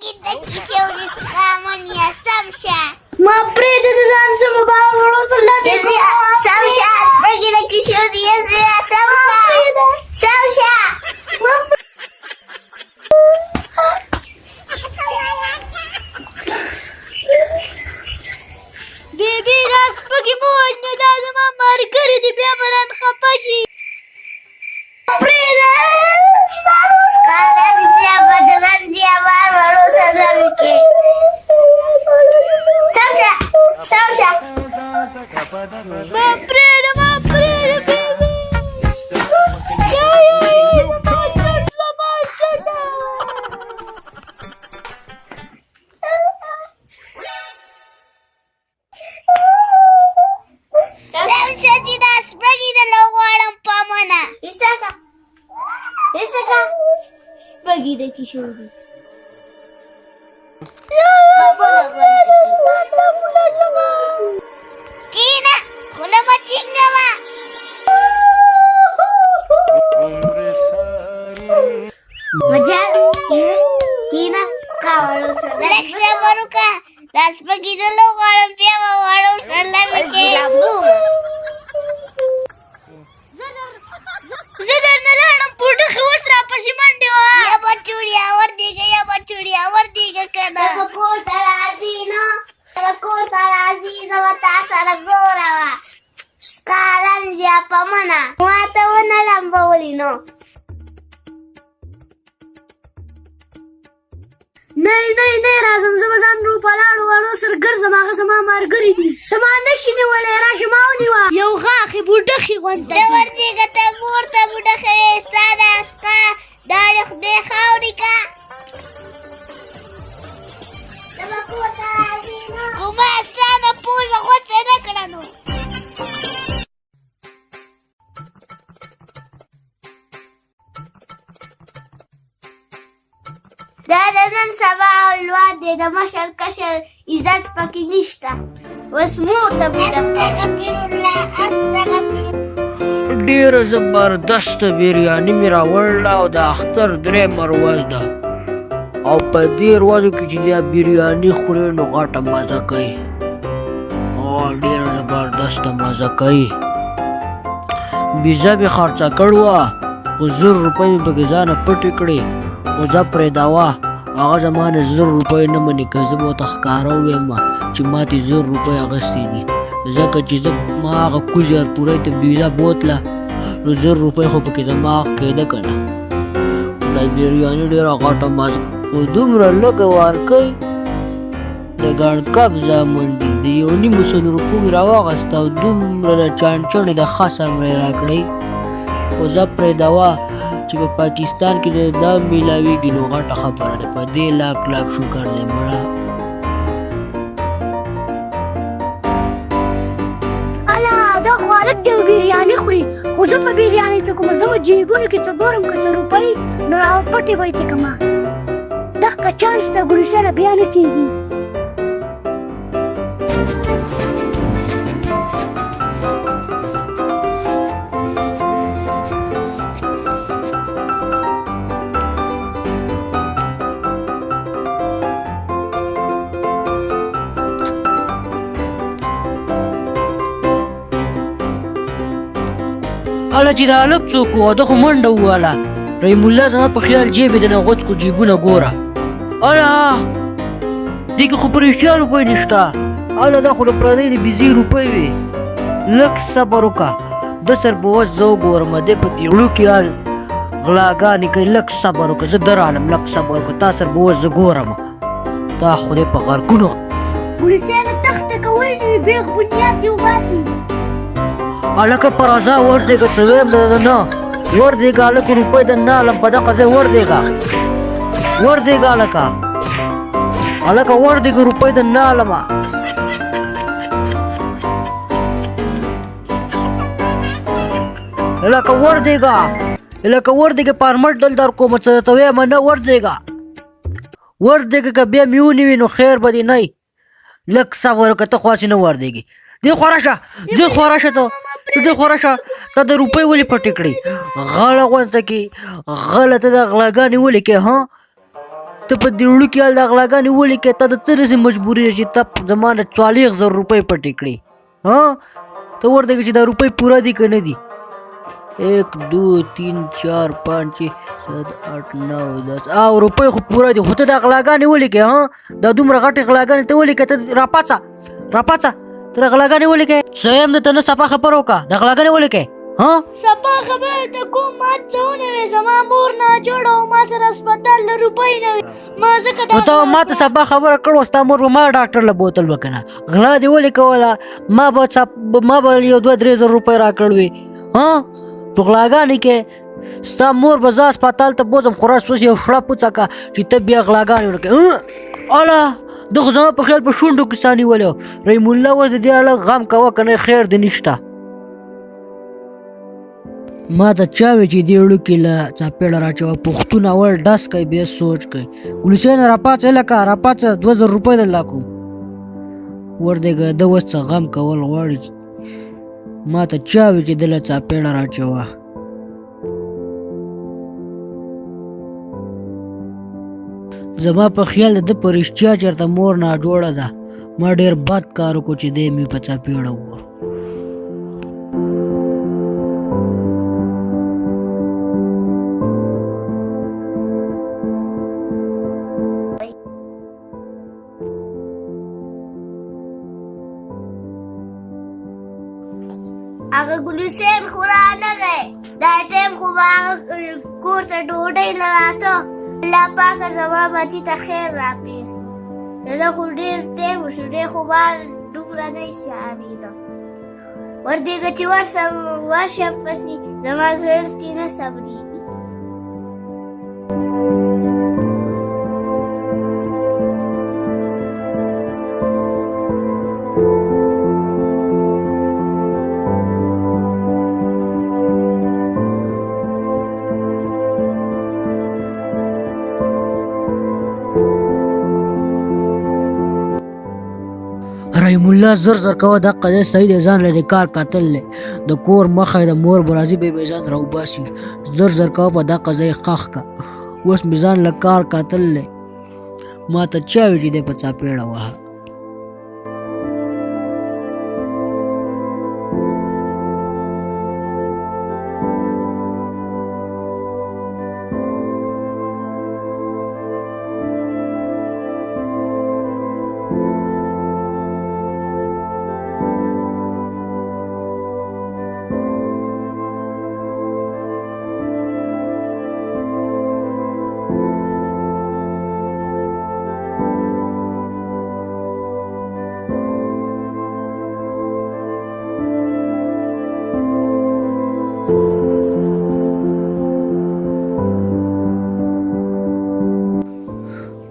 kita kisiulis kamon ya samsha. Mapre da zanzu mabawaro sallallahu Yes ya samsha. Bagi na kisiulis yes ya samsha. Samsha. Bibi ras pagi mohonnya dah mamar kari di biaran kapashi. Mapre Sekarang dia beneran dia baru sadar ke. Samsha. Samsha. Mapre da bibi. Ya masada. Samsha tidak pergi dalam warung pamana. Isaka. Isaka. Pagi da kishori. Kina, kula machingawa. Majar. Kina skawalo sallallahu. Alexa baruka. Das pergi dulu warung piawa warung salami ke. Zadar nalanam pudu khus ra pasi mandiwa. Ya bachuri awar diga kana. Aku tarazino. Aku tarazino matasara gorawa. Sekarang dia pamana. Mata wana lambawalino. नहीं राजम जमजान रूपा लाडो वाडो सर घर जमा मार गरी दी तमाने शिने वाले राशमावनी वा यो गाखी बुडखी वंत Dawar diga tamurta buda kaya estada ska. Darikh de khaurika. Aku tarazino. Kumasa na puso ko sa nakrano. دا نن سبا الواد د مشر کشر عزت پکې نشته اوس مور ته بوده استغفر الله ډیره زبردست بریاني مې راوړله او د اختر درېیمه ورځ ده او په دې ورځو کې چې دا بریاني خورې نو غټه مزه کوي او ډیره زبردسته مزه کوي بیزه مې خرڅه کړې وه خو 1000 روپۍ مې پکې ځانه پټې کړې خو زه پرېږدوه هغه زما نه 1000 روپۍ نه منې که زه به ورته ښکاره ووایم چې ما ترې 1000 روپۍ اخیستې دي ځکه چې زه ما هغه کوزر پوری ته بیزه بوتله نو 1000 روپۍ خو پکې زما حق کېده که نه دا بریاني ډېره غټه مزه خو دومره لږه ورکوي د ګڼ کپ زامن دي د 1.5 روپو مې راواخېسته او دومره د چڼچڼې د خسه مې راکړئ خو زه پرېږدوه چې په پاکستان کې دا میلاویږي نو غټه خبره ده په دې لاک شکر دی مړه الا دا خالد د بریاني خوري خو زه په بریاني څه کوم زه جیبونو کې څه ګورم که څه روپۍ نو راپټې به یې څه کړمه دغه چانس ته ګورې سره بیا نه کېږي کله چې دا هلک څوک و ده خو منډه ووهله رحیم الله زما په خیال جیب یې د نغوڅ کو جیبونه ګوره اله دې کې خو په رښتیا روپۍ نشته اله دا خو د پردۍ د بیزې روپۍ وې لږ صبر وکړه ده سر به اوس زه وګورم دی په تیغلو کې غلاګانې کوي لږ صبر وکړه زه درالم لږ صبر وکړه تا سر به اوس زه ګورم دا خدای په غرګونو ګلیسیانه تخته کول دي بیخ بنیاد دې وباسي هلکه په راځه وردېږه څه ویم ده نه وردېږه هلکه روپۍ د نه علم په دغه ځای وردېږه هلکه وردېږه روپۍ د نه علمه هلکه وردېږه پارمټ دل در کومه څه درته ویم نه وردېږه که بیا مې ونیوي نو خیر به دې نه وي لږ صبر وکړه ته خو هسې نه وردېږې دې خوا راشه ته د روپۍ ولې پټې کړې غاړه غونځه کې غله ته د غلاګانې ولې کې ها ته په دې وړوکي حال د غلاګانې ولیکې تا د څه داسې مجبوري ده چې تا زما نه 40,000 روپۍ پټې کړې ها ته ورته چې دا روپۍ پوره دي که نه دي 1 2 3 4 5 6 7 8 9 10 او روپۍ خو پوره دي خو ته د غلاګانې ولیکې ها دا دومره غټې غلاګانې ته ولیکې ته راپاڅه ته د غلاګانې ولیکې صحیم د ته نه صفا خبره وکړه د غلاګانې ولیکې ها سپا خبر ته کوم ما څه ونه وې زما مور نه جوړه او ما سره هسپتال له روپۍ نه وې ما ځکه نو ته ما ته سبا خبره کړو ستا مور به ما ډاکټر له بوتل وکنه غلا دې ولې کوله ما به یو 2-3 زره روپۍ راکړوي ها تو غلاګانې کې ستا مور به زه هسپتال ته بوځم خو راس یو شړه پوڅه که چې ته بیا غلاګانې ونه کوې اله ده خو زما په خیال په شونډو کې سا نیولی رحیم الله اوس د دې اړه غم کوه که نه خیر دې نشته ما ته چا وی چې دې وړوکي له څاپېړه راچوه پښتون اول ډس کوي بیا سوچ کوي ولسیانه راپاڅه لکه راپاڅه 2,000 روپۍ درله کوم وردېږه ده اوس څه غم کول غواړي ما ته چا وی چې ده له څاپېړه راچوه زما په خیال د ده په رښتیا چېرته مور ناجوړه ده ما ډېر بد کار وکړو چې دی مې په څاپېړه ووه هغه ګل حسین خو رانغی دا ټایم خو به هغه کور ته ډوډۍ نه راته الله پاکه زما بچي ته خیر راپېښ دا خو ډېر ټایم وشو ډېر خو به دومره نه شي اورېده وردېږه چې ورشم پسې زما زړه ترې نه صبرېږي رحیم الله زر کوه دا قضیه صحیح دی ځان له دې کار کتل دی د کور مخه د مور به راځي به ځان راوباسي زر کوه په دا قضیه خښ که اوس مې ځان له کار کتل دی ما ته چا وي چې دی په څاپېړه وهه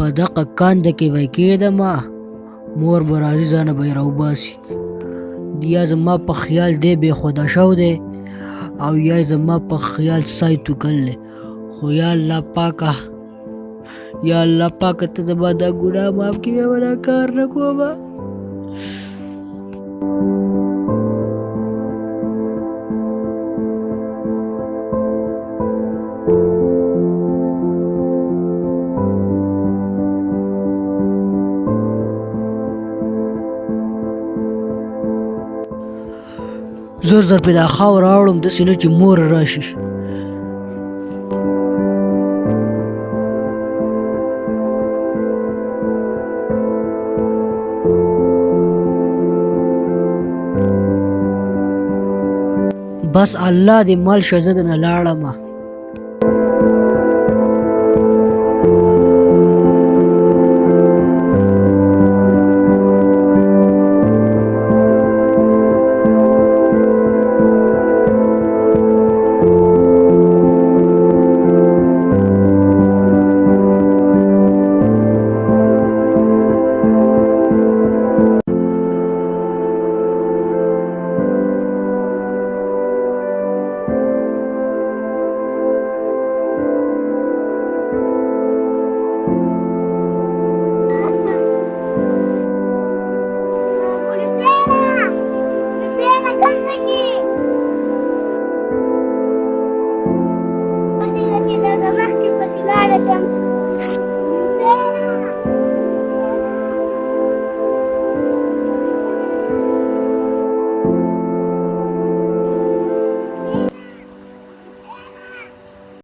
په دغه کنده کې به کېدمه مور به راځي ځانه به یې راوباسي یا زما په خیال دی بېخوده شو دی او یا زما په خیال سای توکل دی خو یا الله پاکه ته زما دا ګناه معاف کړي بیا به دا کار نه کومه زر پې دا خاوره راوړم داسې نه چې مور راشي بس الله دې مال شه زه دنه لاړمه